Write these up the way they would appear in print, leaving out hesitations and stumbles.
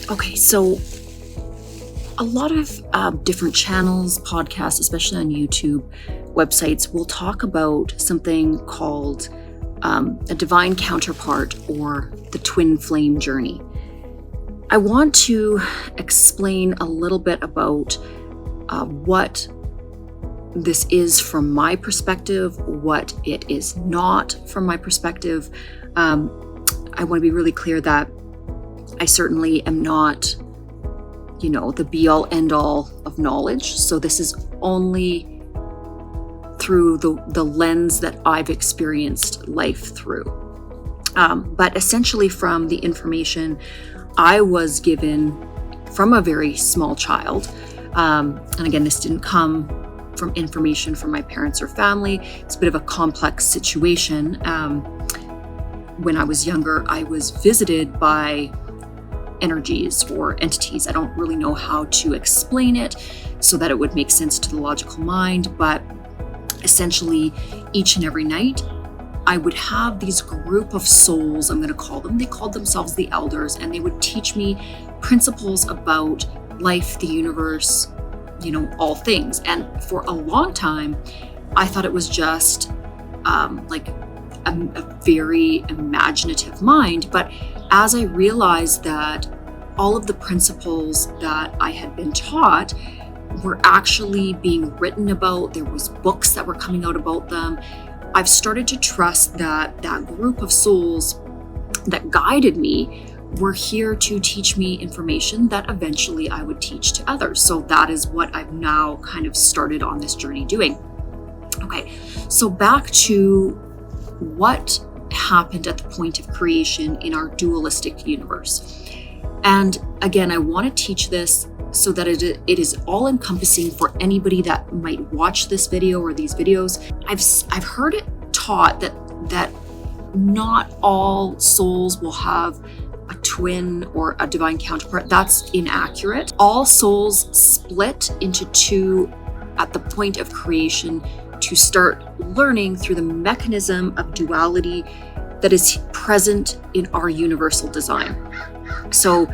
Okay, so a lot of different channels, podcasts, especially on YouTube, websites, will talk about something called a divine counterpart or the twin flame journey. I want to explain a little bit about what this is from my perspective, what it is not from my perspective. I want to be really clear that I certainly am not, the be-all, end-all of knowledge. So this is only through the lens that I've experienced life through. But essentially from the information I was given from a very small child, and again, this didn't come from information from my parents or family. It's a bit of a complex situation. When I was younger, I was visited by energies or entities. I don't really know how to explain it so that it would make sense to the logical mind, but essentially each and every night I would have these group of souls, I'm going to call them. They called themselves the elders, and they would teach me principles about life, the universe, all things. And for a long time, I thought it was just like a very imaginative mind. But as I realized that all of the principles that I had been taught were actually being written about, there was books that were coming out about them, I've started to trust that that group of souls that guided me were here to teach me information that eventually I would teach to others. So that is what I've now kind of started on this journey doing. Okay, so back to what happened at the point of creation in our dualistic universe. And again, I want to teach this so that it is all encompassing for anybody that might watch this video or these videos. I've heard it taught that not all souls will have a twin or a divine counterpart. That's inaccurate. All souls split into two at the point of creation to start learning through the mechanism of duality that is present in our universal design. So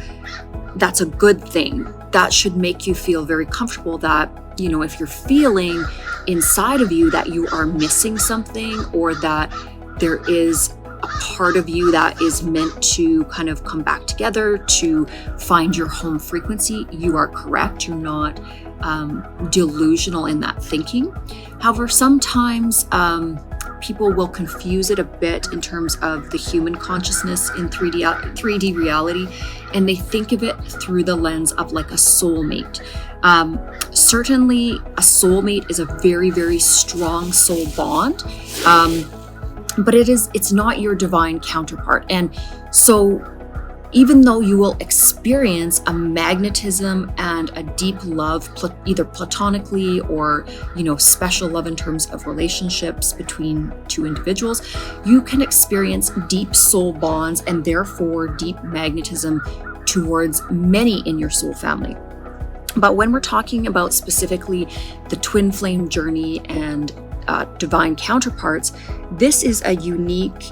that's a good thing. That should make you feel very comfortable that, if you're feeling inside of you that you are missing something, or that there is a part of you that is meant to kind of come back together to find your home frequency, you are correct. You're not delusional in that thinking. However, sometimes people will confuse it a bit in terms of the human consciousness in 3D reality, and they think of it through the lens of like a soulmate. Certainly a soulmate is a very, very strong soul bond, but it's not your divine counterpart. And so even though you will experience a magnetism and a deep love, either platonically or, special love in terms of relationships between two individuals, you can experience deep soul bonds and therefore deep magnetism towards many in your soul family. But when we're talking about specifically the twin flame journey and divine counterparts, this is a unique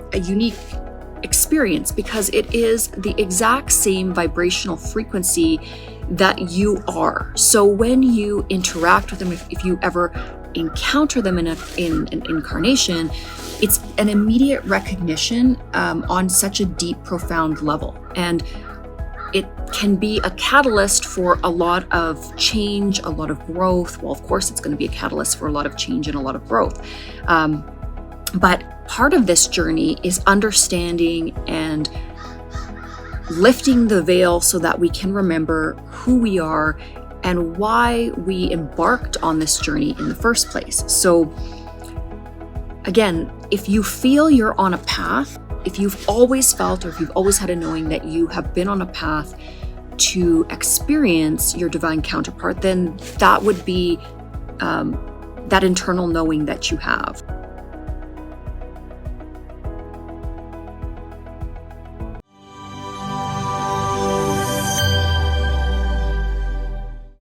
experience because it is the exact same vibrational frequency that you are. So when you interact with them, if you ever encounter them in an incarnation, it's an immediate recognition on such a deep, profound level. And it can be a catalyst for a lot of change, a lot of growth. Well, of course, it's going to be a catalyst for a lot of change and a lot of growth. But part of this journey is understanding and lifting the veil so that we can remember who we are and why we embarked on this journey in the first place. So again, if you feel you're on a path, if you've always felt or if you've always had a knowing that you have been on a path to experience your divine counterpart, then that would be that internal knowing that you have.